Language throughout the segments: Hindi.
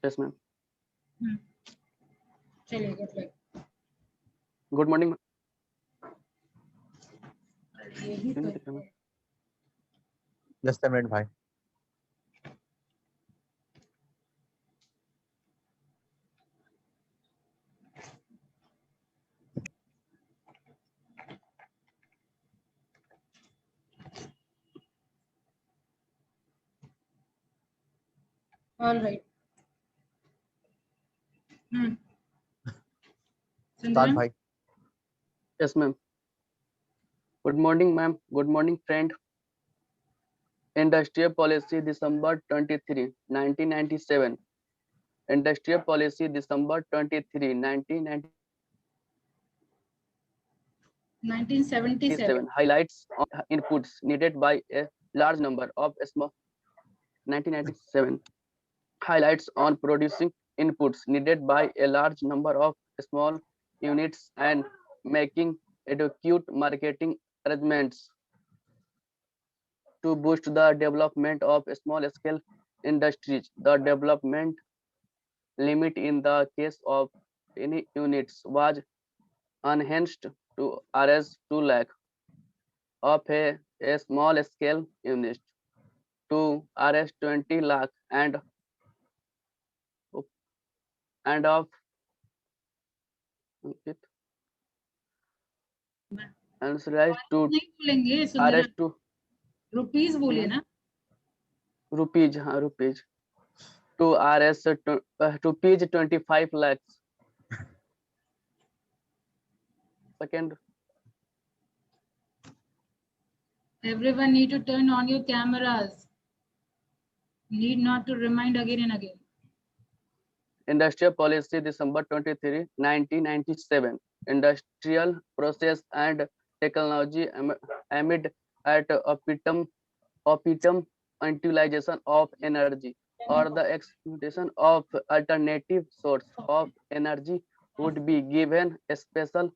Yes, ma'am. चलिए गुड लक. Good morning. ये भी क्यों नहीं तो दिख रहा मैम? जस्ट अ मिनट भाई. All right. स्टार्ट चंद्रन. भाई. Yes, ma'am. Good morning, ma'am. Good morning, friend. Industrial Policy, December 23, 1997. Industrial Policy, December 23, 1977. highlights on inputs needed by a large number of small 1997 highlights on producing inputs needed by a large number of small units and making adequate marketing arrangements to boost the development of small scale industries. The development limit in the case of any units was enhanced to Rs 2 lakh of a small scale unit to Rs 20 lakh and of it and rise to नहीं बोलेंगे सुंदरन. Rs 2 रुपीस बोलिए ना. rupees, rupees to Rs rupees 25 lakhs. Second, Everyone need to turn on your cameras. Need not to remind again and again. Industrial Policy, December 23, 1997. Industrial process and technology amid at optimum utilization of energy or the exploitation of alternative source of energy would be given special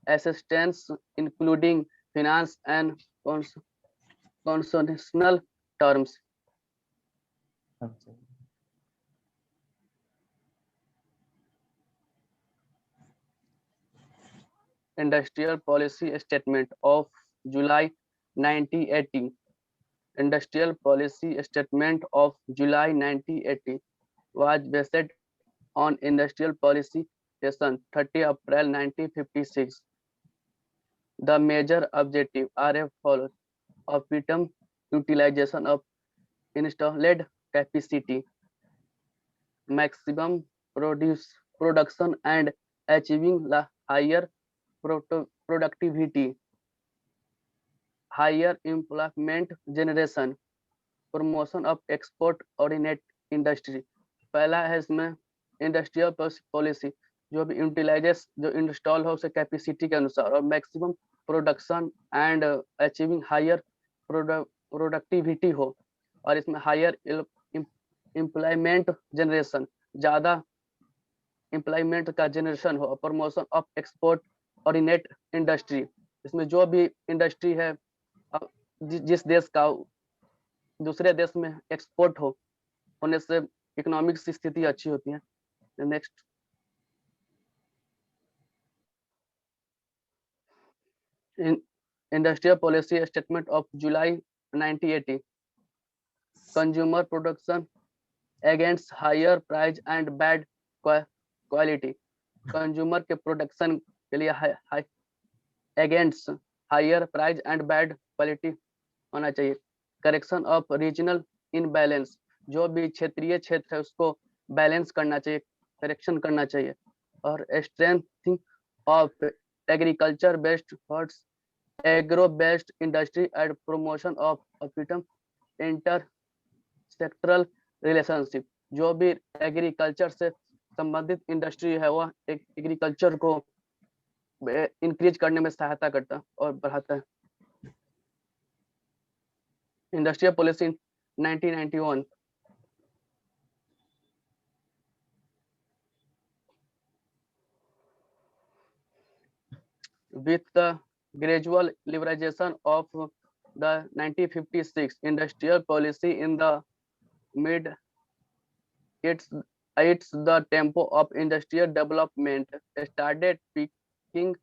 assistance, including finance and constitutional terms. Industrial Policy Statement of July 1980. Industrial Policy Statement of July 1980 was based on Industrial Policy Session 30 April 1956. The major objectives are as follows: optimum utilization of installed capacity, maximum production and achieving higher productivity, higher employment generation, promotion of export oriented industry. पहला है इसमें इंडस्ट्रियल पॉलिसी, जो भी यूटिलाइजेस जो इंस्टॉल हो उसे कैपेसिटी के अनुसार, और maximum production and achieving higher productivity हो, और इसमें हायर एम्प्लॉयमेंट जनरेशन, ज़्यादा एम्प्लॉयमेंट का जनरेशन हो, और promotion of export oriented industry, इसमें जो भी इंडस्ट्री है जिस देश का दूसरे देश में एक्सपोर्ट हो होने से इकोनॉमिक स्थिति अच्छी होती है. Next, industrial policy statement of July 1980. Consumer production against higher price and bad quality. Consumer के प्रोडक्शन के लिए against higher price and bad quality होना चाहिए. करेक्शन ऑफ रीजनल इनबैलेंस, जो भी क्षेत्रीय क्षेत्र है उसको बैलेंस करना चाहिए, करेक्शन करना चाहिए. और strengthening of agriculture based force agro based industry and promotion of optimum inter sectoral relationship. जो भी एग्रीकल्चर से संबंधित इंडस्ट्री है वह एग्रीकल्चर को इंक्रीज करने में सहायता करता है और बढ़ाता है. Industrial policy 1991. With the gradual liberalization of the 1956 industrial policy in the mid its it's the tempo of industrial development started picking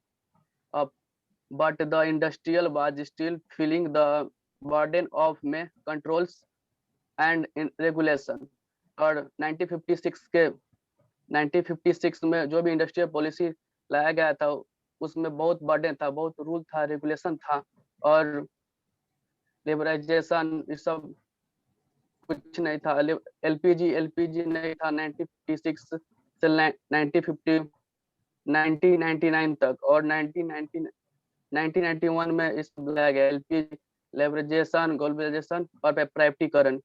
up, but the industrial was still feeling the burden of may controls and regulation. और 1956 के 1956 में जो भी इंडस्ट्रियल पॉलिसी लाया गया था उसमें बहुत बर्डन था, बहुत रूल था, रेगुलेशन था और लिबरलाइजेशन ये सब कुछ नहीं था। एलपीजी एलपीजी नहीं था 1956 से 1950 1999 तक, और 1991 में इस लाया गया एलपीजी लेवरेजेशन, ग्लोबलाइजेशन और प्राइवेटीकरण।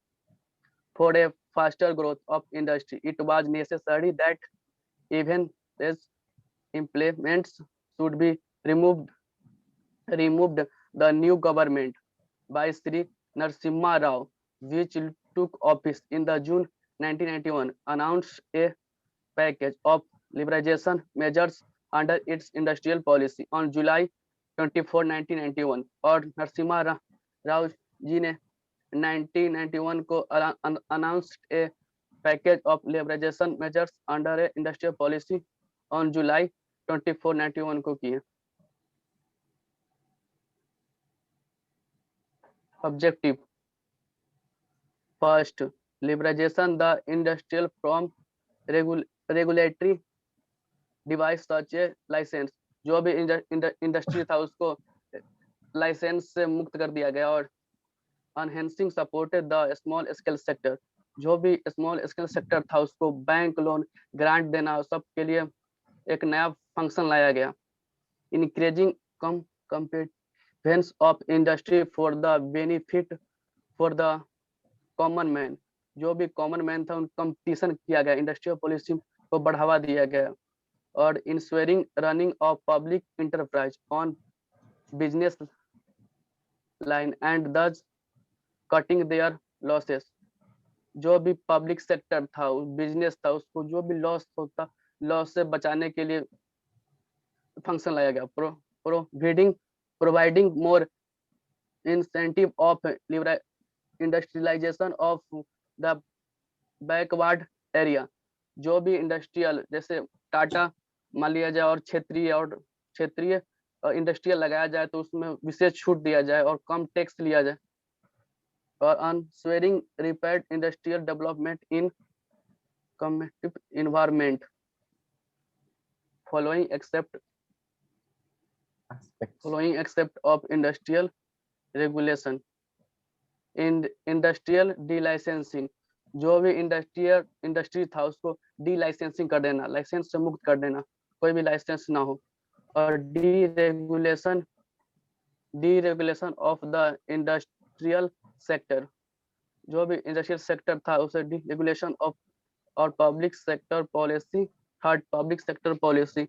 For a faster growth of industry it was necessary that even as implements should be removed. The new government by Sri Narasimha Rao, which took office in the June 1991, announced a package of liberalization measures under its industrial policy on July 24, 1991, और नरसिम्हा राव जी ने 1991 को announced a package of liberalization measures under a industrial policy on July 24, 1991 को किए। Objective: first, liberalization the industrial from regulatory device such a license। जो भी इंडस्ट्री था उसको लाइसेंस से मुक्त कर दिया गया। और enhancing supported the small scale sector, जो भी स्मॉल स्केल सेक्टर था उसको बैंक लोन ग्रांट देना, सबके लिए एक नया फंक्शन लाया गया। Increasing competence of industry for the benefit for the common man, जो भी कॉमन मैन था उन कंपटीशन किया गया, इंडस्ट्रियल पॉलिसी को बढ़ावा दिया गया। और ensuring running of public enterprise on business line and दस कटिंग देयर लॉसेस। जो भी पब्लिक सेक्टर था, बिजनेस था, उसको जो भी लॉस होता, लॉस से बचाने के लिए फंक्शन लाया गया। Providing more incentive of industrialisation of the backward area. जो भी इंडस्ट्रियल जैसे टाटा मान लिया जाए और क्षेत्रीय इंडस्ट्रियल लगाया जाए तो उसमें विशेष छूट दिया जाए और कम टैक्स लिया जाए। और ensuring rapid industrial development in competitive environment following except of industrial regulation। in industrial delicensing, जो भी इंडस्ट्री था उसको डीलाइसेंसिंग कर देना, लाइसेंस से मुक्त कर देना, कोई भी लाइसेंस ना हो। और deregulation of the industrial sector, जो भी इंडस्ट्रियल सेक्टर था उसे डीरेगुलेशन ऑफ और public sector policy. Third, public sector policy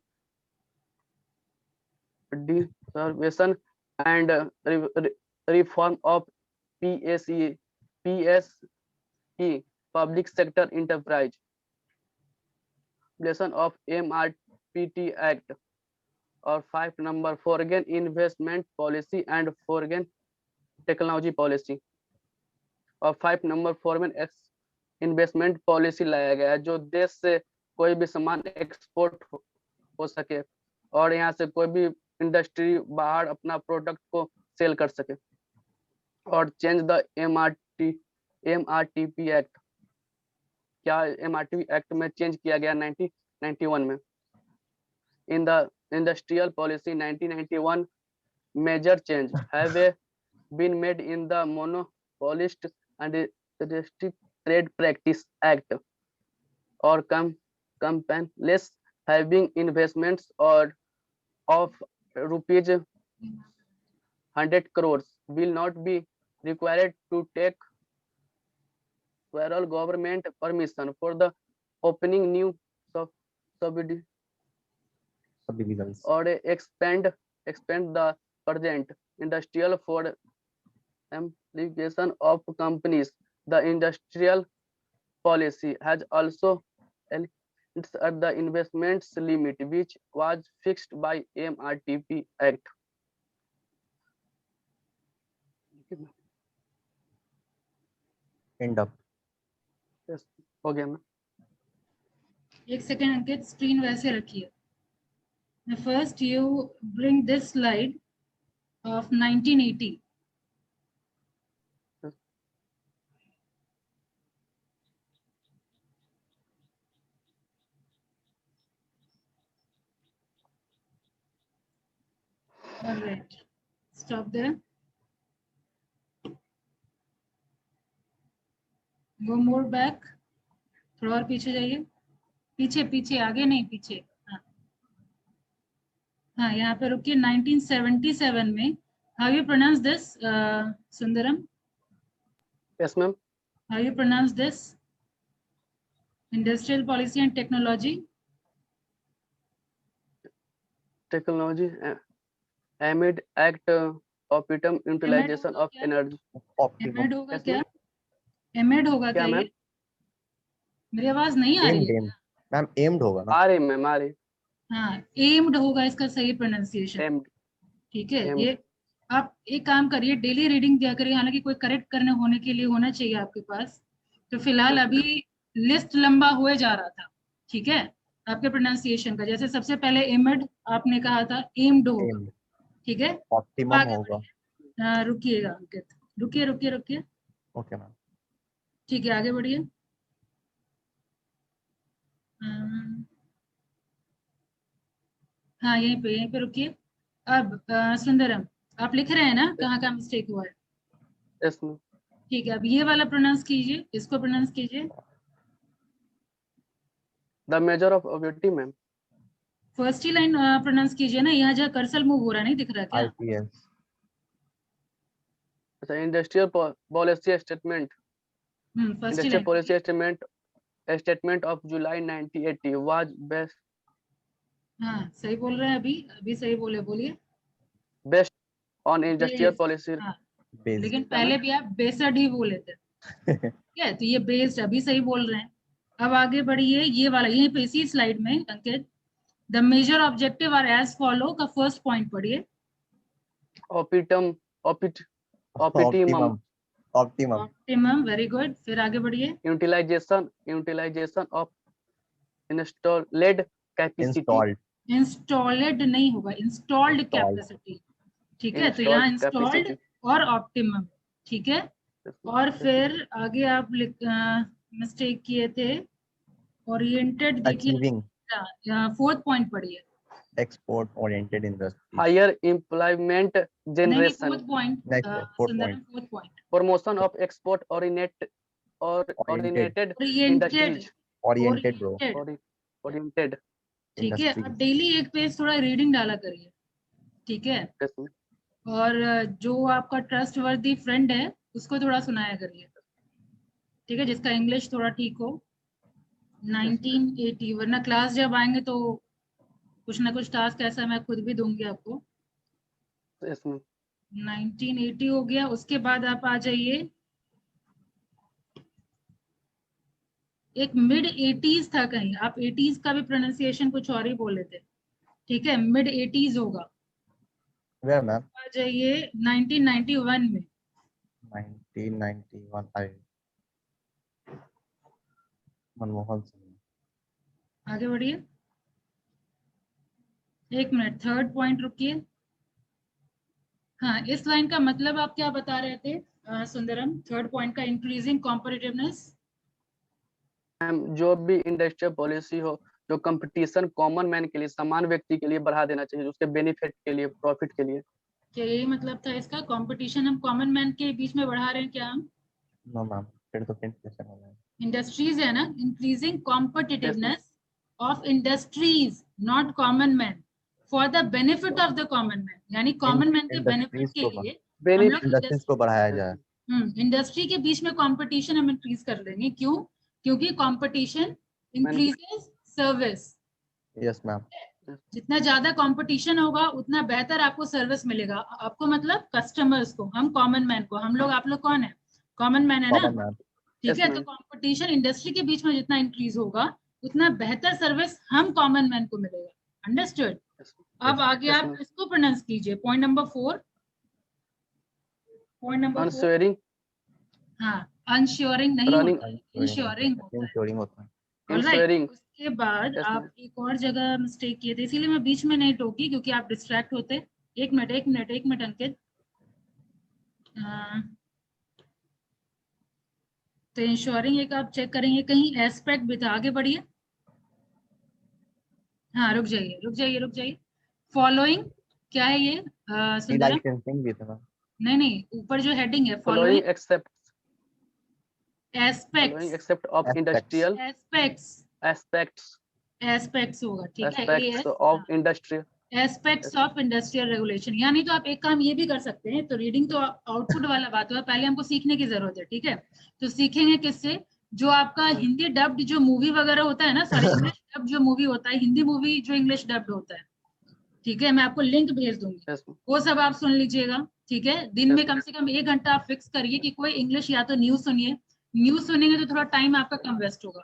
dereservation and reform of PSE public sector enterprise of MRPT act. और 5 number foreign investment policy and foreign technology policy. और 5 नंबर फॉरेन इन्वेस्टमेंट पॉलिसी लाया गया है, जो देश से कोई भी सामान एक्सपोर्ट हो सके और यहाँ से कोई भी इंडस्ट्री बाहर अपना प्रोडक्ट को सेल कर सके। और चेंज द MRTP एक्ट, क्या MRTP एक्ट में चेंज किया गया 1991 में। In the industrial policy 1991 major change have been made in the monopolist and restrict trade practice act or companies having investments or of rupees 100 crores will not be required to take federal government permission for the opening new subdivisions or expand the present industrial for application of companies. The industrial policy has also at the investments limit which was fixed by MRTP Act. end up Yes, हो गया मैं। एक सेकेंड अंकित, स्क्रीन वैसे रखिए. First you bring this slide of 1980. All right, stop there. Go more back. थोड़ा और पीछे जाइए. पीछे पीछे, आगे नहीं, पीछे. हाँ हाँ, यहाँ पे रुकिए. 1977 में, how you pronounce this, Sundaram? Yes, ma'am. How you pronounce this? Industrial Policy and Technology. Technology amid Act Optimum Utilization of Energy. Optimum. एमेड होगा Yes, क्या? ma'am. एमेड होगा क्या क्या ये? मैम? मेरी आवाज नहीं आ रही है? मैम एम्ड होगा ना? आ रही मैम, आ रही. हाँ, एम्ड होगा इसका सही प्रोनाउंसिएशन. Aimed. ठीक है. Aimed. ये आप एक काम करिए, डेली रीडिंग दिया करिए. हालांकि कोई करेक्ट करने होने के लिए होना चाहिए आपके पास. तो फिलहाल अभी लिस्ट लंबा हुए जा रहा था. ठीक है, आपके प्रोनाउंसिएशन का. जैसे सबसे पहले एमेड आपने कहा था, एम्ड होगा. एम्ड. ठीक है, ऑप्टिमम आगे होगा. रुकिएगा अंकित, रुकिए रुकिए रुकिए. Okay ma'am. ठीक है, आगे बढ़िए. अम, हाँ, यहीं पे रुकिए. अब सुंदरम, आप लिख रहे हैं ना कहाँ कहाँ मिस्टेक हुआ है? Yes, ma'am. ठीक है, अब ये वाला प्रोनाउंस कीजिए, इसको प्रोनाउंस कीजिए. The measure of ability, ma'am. First ही लाइन प्रोनाउंस कीजिए ना. यहाँ जहाँ कर्सर मूव हो रहा है, नहीं दिख रहा क्या? IPS. Industrial policy statement. First he Industrial line. policy statement of July 1980 was based हाँ, सही बोल रहे हैं. अभी सही बोले, बोलिए. on industrial Based. policy. हाँ, बेस्ड. लेकिन पहले भी आप बेस्ड ही बोले थे. ठीक है, तो ये बेस्ड अभी सही बोल रहे हैं. अब आगे बढ़िए. ये वाला यहीं पे इसी स्लाइड में Ankit, the major objective are as follow का फर्स्ट पॉइंट पढ़िए. Optimum. Optimum. Optimum. Optimum, very good. फिर आगे बढ़िए. Utilization of installed capacity. Installed. Installed नहीं होगा, इंस्टॉल्ड Installed. कैपेसिटी. ठीक है, तो यहाँ Installed इंस्टॉल्ड capacity. और ऑप्टिमम. ठीक है, और फिर आगे आप मिस्टेक किए थे. ओरिएंटेड देखिए, अचीविंग. फोर्थ पॉइंट पढ़िए. Export oriented industry. Higher employment नहीं, generation. Fourth point. Next fourth Sundaram, point. Fourth point. Promotion of export oriented oriented. industries. Oriented bro. Oriented. ठीक है, इंडस्ट्री. अब डेली एक पेज थोड़ा रीडिंग डाला करिए. ठीक है, Yes, ma'am. और जो आपका ट्रस्ट वर्दी फ्रेंड है उसको थोड़ा सुनाया करिए. ठीक है, जिसका इंग्लिश थोड़ा ठीक हो. 1980, वरना क्लास जब आएंगे तो कुछ ना कुछ टास्क ऐसा मैं खुद भी दूंगी आपको. Yes, ma'am. 1980 हो गया. उसके बाद आप आ जाइए, एक मिड 80s था कहीं. आप 80s का भी प्रोनाउंसिएशन कुछ और ही बोले थे. ठीक है, मिड 80s होगा. Where ma'am? आ जाइए 1991 में. 1991. आई मनमोहन सिंह. आगे बढ़िए. एक मिनट, थर्ड पॉइंट रुकिए. हाँ, इस लाइन का मतलब आप क्या बता रहे थे सुंदरम? थर्ड पॉइंट का, इंक्रीजिंग कॉम्पिटिटिवनेस. जो भी इंडस्ट्रियल पॉलिसी हो, जो कंपटीशन कॉमन मैन के लिए, समान व्यक्ति के लिए बढ़ा देना चाहिए, उसके बेनिफिट के लिए, प्रॉफिट के लिए. क्या यही मतलब था इसका? कंपटीशन हम कॉमन मैन के बीच में बढ़ा रहे हैं क्या हम? नो मैम, फिर तो कैसे हो गया? इंडस्ट्रीज है ना. Increasing competitiveness of industries, not common man, for the benefit of the common man. यानी कॉमन मैन के बेनिफिट के लिए हम लोग इंडस्ट्रीज को बढ़ाया जाए. इंडस्ट्री के बीच में कंपटीशन हम इंक्रीज कर देंगे. क्यों? क्योंकि competition increases service. Yes ma'am. जितना ज्यादा कंपटीशन होगा उतना बेहतर आपको सर्विस मिलेगा. आपको मतलब कस्टमर्स को, हम कॉमन मैन को. हम लोग, आप लोग कौन है? कॉमन मैन है ना. Common man. ठीक है, तो कंपटीशन इंडस्ट्री के बीच में जितना इंक्रीज होगा उतना बेहतर सर्विस हम कॉमन मैन को मिलेगा. अंडरस्टूड? अब आगे आप इसको प्रोनाउंस कीजिए. Point number 4. Point number 4. हाँ, अनश्योरिंग नहीं होता है, इंश्योरिंग होता है. इंश्योरिंग होता है. Alright. के बाद Yes, आप ma'am. एक और जगह मिस्टेक किए थे, इसीलिए मैं बीच में नहीं टोकी क्योंकि आप डिस्ट्रैक्ट होते। एक मिनट अंकित। तो इंश्योरिंग एक आप चेक करेंगे, कहीं एस्पेक्ट भी था, आगे बढ़िए। हाँ रुक जाइए। फॉलोइंग क्या है ये सुंदरम? लाइसेंसिंग भी था मैम। नहीं, ऊपर जो हेडिंग है Following following aspects except of Aspects. industrial aspects aspects aspects होगा, ठीक है, aspects of industrial. Aspects of industrial regulation. यानी तो आप एक काम ये भी कर सकते हैं, तो रीडिंग तो आउटपुट वाला बात हुआ, पहले हमको सीखने की जरूरत है, ठीक है। तो सीखेंगे किससे? जो आपका हिंदी डब्ड जो मूवी वगैरह होता है ना, सॉरी इंग्लिश डब्ड जो मूवी होता है, हिंदी मूवी जो इंग्लिश डब्ड होता है, ठीक है, मैं आपको लिंक भेज दूंगी, Yes, ma'am. वो सब आप सुन लीजिएगा, ठीक है। दिन Yes, में कम से कम 1 घंटा आप फिक्स करिए कि कोई इंग्लिश या तो न्यूज सुनिए। न्यूज सुनेंगे तो थोड़ा टाइम आपका कम वेस्ट होगा,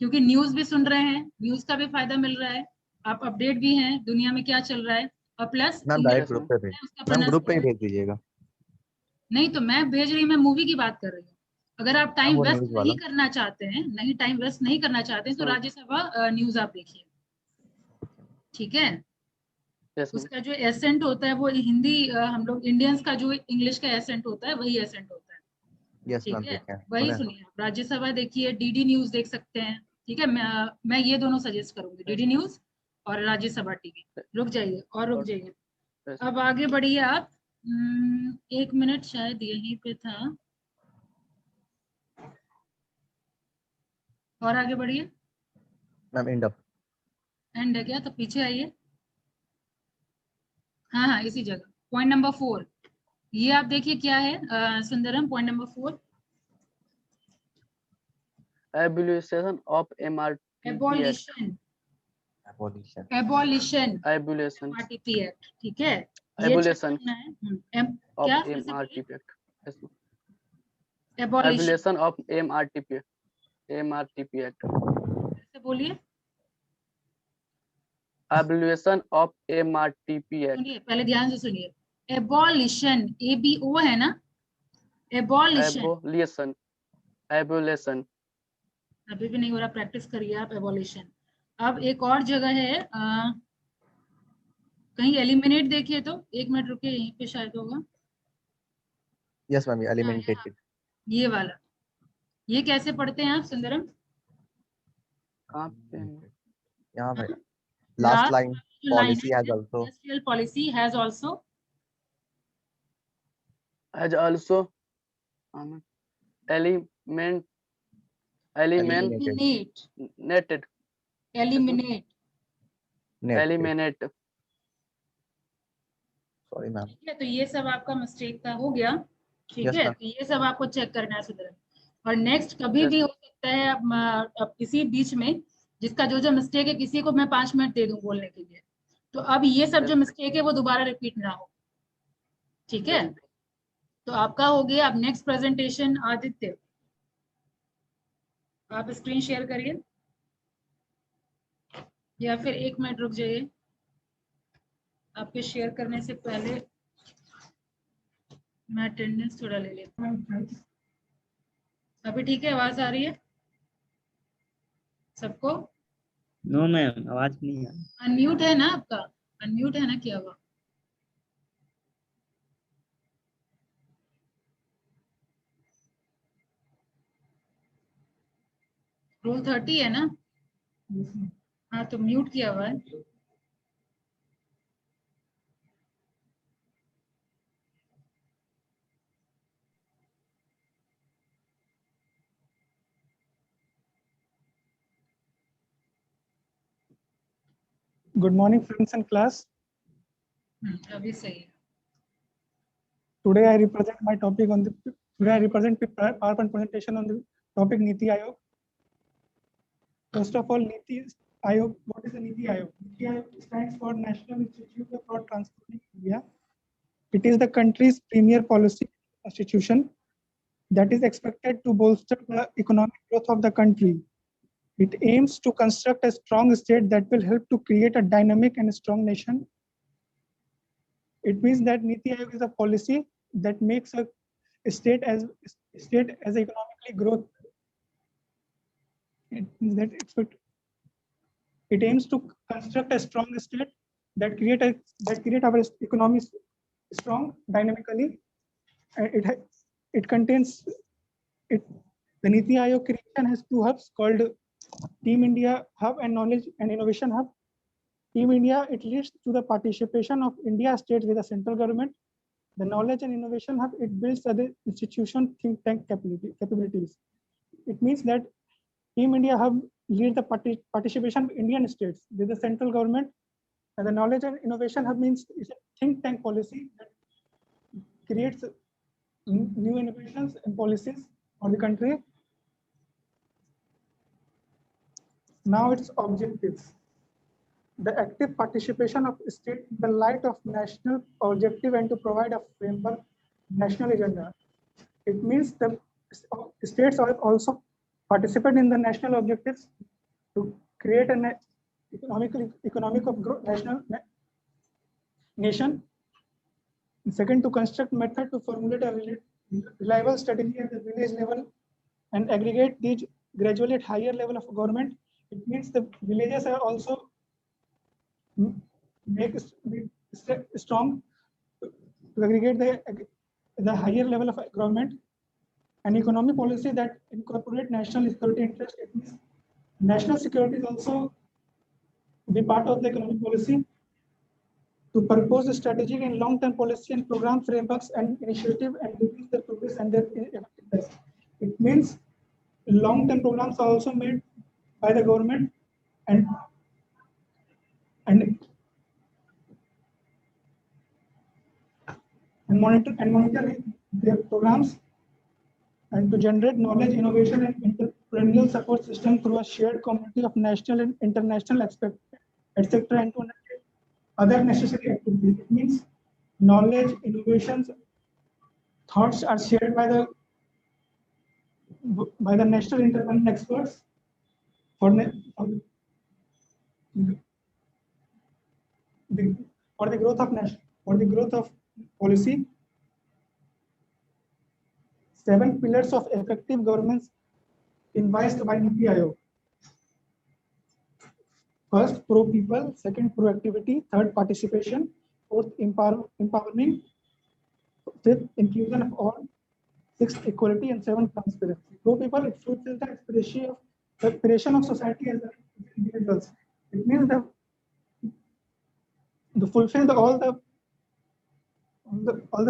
क्योंकि न्यूज भी सुन रहे हैं, न्यूज का भी फायदा मिल रहा है, आप अपडेट भी हैं दुनिया में क्या चल रहा है, और plus ma'am English direct yes, group ma'am. पे भेज, उसका मैम ग्रुप पे ही प्रोनाउंसिएशन। भेज दीजिएगा। नहीं तो मैं भेज रही हूँ, मैं मूवी की बात कर रही हूँ। अगर आप मैम टाइम वो वेस्ट न्यूज वाला। नहीं करना चाहते हैं, टाइम वेस्ट नहीं करना चाहते हैं, तो Yes, ma'am. राज्यसभा न्यूज आप देखिए, ठीक है। Yes, ma'am. उसका जो एसेंट होता है वो हिंदी, हम लोग इंडियंस का जो इंग्लिश का एसेंट होता है वही एसेंट होता है, यस ठीक मैम है। देखे हैं वही सुने हैं। सुनिए आप, राज्यसभा देखिए, डीडी न्यूज देख सकते हैं, ठीक है। मैं ये दोनों सजेस्ट करूंगी, Yes, डीडी न्यूज और राज्यसभा टीवी। रुक जाइए और रुक और- जाइए, yes, अब आगे बढ़िए आप। 1 मिनट शायद यहीं पे था, और आगे बढ़िए। Ma'am end up. एंड है क्या? तो पीछे आइए। हाँ, इसी जगह पॉइंट नंबर 4, ये आप देखिए क्या है Sundaram, point number 4, abolition of MRTP Act. Abolition abolition. Abolition Abolition. MRTP act, ठीक है, ये चेक Abolition करना है। of क्या फिर से बोलिए? MRTP Act. Yes, ma'am. Abolition, Abolition of MRTP Act. फिर से बोलिए। Abolition of MRTP Act. सुनिए, पहले ध्यान से सुनिए, एबॉलिशन, ABO है ना, एबॉलिशन। Abolition. Abolition. अभी भी नहीं हो रहा, प्रैक्टिस करिए आप, एबॉलिशन। अब एक और जगह है, कहीं एलिमिनेट देखिए तो, 1 मिनट रुकिए, यहीं पे शायद होगा। यस मैम हाँ, यहाँ, एलिमेंटेड। ये वाला, ये कैसे पढ़ते हैं आप सुंदरम? कहाँ पे है? यहाँ पे लास्ट लास्ट लाइन जो लाइन पॉलिसी है, has also. Industrial policy has also Has also element eliminated. eliminated. Eliminate, Eliminate. Sorry ma'am. ठीक है। तो ये सब आपका मिस्टेक का हो गया, ठीक यस है। मैम। तो ये सब आपको चेक करना है सुंदरम, और नेक्स्ट कभी Yes, भी हो सकता है अब किसी बीच में जिसका जो जो मिस्टेक है, किसी को मैं 5 मिनट दे दूं बोलने के लिए, तो अब ये सब जो yes, मिस्टेक है वो दोबारा रिपीट ना हो, ठीक है। yes. तो आपका हो गया। अब नेक्स्ट प्रेजेंटेशन आदित्य, आप स्क्रीन शेयर करिए, या फिर 1 मिनट रुक जाइए, आपके शेयर करने से पहले मैं अटेंडेंस थोड़ा ले लेता हूँ। अभी ठीक है, आवाज आ रही है सबको? नो मैम, आवाज नहीं आ रही। अनम्यूट है ना आपका? अनम्यूट है ना, क्या हुआ? रूल 30 है ना? हाँ, तो म्यूट किया हुआ है। Good morning, friends and class. अभी सही है। Today I represent my topic on the. Today I represent PowerPoint presentation on the topic Niti Aayog. First of all, Niti Aayog. What is the Niti Aayog? Niti Aayog stands for National Institute for Transforming India. It is the country's premier policy institution that is expected to bolster the economic growth of the country. It aims to construct a strong state that will help to create a dynamic and strong nation. It means that Niti Aayog is a policy that makes a state as economically growth. It means that It aims to construct a strong state that create our economy strong dynamically. It contains it. The Niti Aayog creation has two hubs called Team India Hub and Knowledge and Innovation Hub. Team India, it leads to the participation of India states with the central government. The Knowledge and Innovation Hub, it builds other institution think tank capabilities. It means that Team India Hub leads the participation of Indian states with the central government, and the Knowledge and Innovation Hub means it's a think tank policy that creates new innovations and policies for the country. Now its objectives. The active participation of state in the light of national objective and to provide a framework national agenda. It means the states are also participate in the national objectives to create an economic of growth national nation. And second, to construct method to formulate a reliable strategy at the village level and aggregate these gradually at higher level of government. It means the villages are also make strong to aggregate the higher level of government. An economic policy that incorporate national security interest. It means national security is also be part of the economic policy. To propose a strategic and long-term policy and program frameworks and initiative and reduce the progress and their effectiveness. It means long-term programs are also made by the government and monitor their programs, and to generate knowledge, innovation, and entrepreneurial support system through a shared community of national and international aspects, etc., and to undertake other necessary activities. It means knowledge, innovations, thoughts are shared by the national independent experts for the growth of policy. 7 pillars of effective governance advised by Niti Aayog. First, pro people. Second, proactivity. Third, participation. Fourth, empowering. Fifth, inclusion of all. Sixth, equality, and seventh, transparency. Pro people, it fulfills the aspiration of society as individuals. It means that to fulfill all the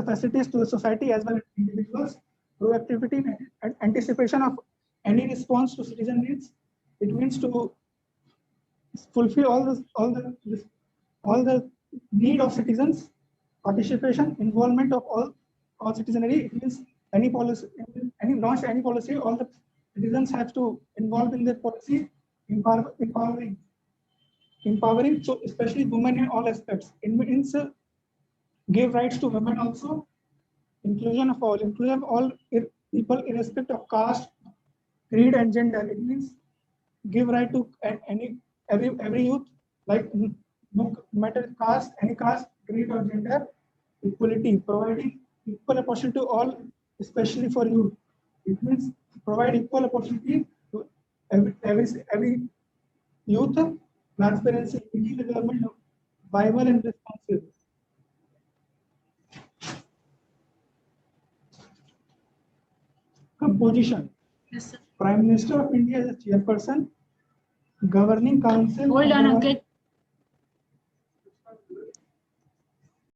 facilities to the society as well as individuals. Proactivity and anticipation of any response to citizen needs. It means to fulfill all the need of citizens. Participation, involvement of all citizenry. It means any policy, launch any policy, all the citizens have to involve in their policy. Empowering. So especially women in all aspects. It means give rights to women also. Inclusion of all people irrespective of caste, creed, and gender. It means give right to every youth, like no matter caste, any caste, creed, or gender. Equality, providing equal opportunity to all, especially for youth. It means provide equal opportunity to every youth. Transparency, making the government viable and responsive. Composition. Yes, sir. Prime Minister of India is a chairperson. Governing Council. Hold on, Ankit.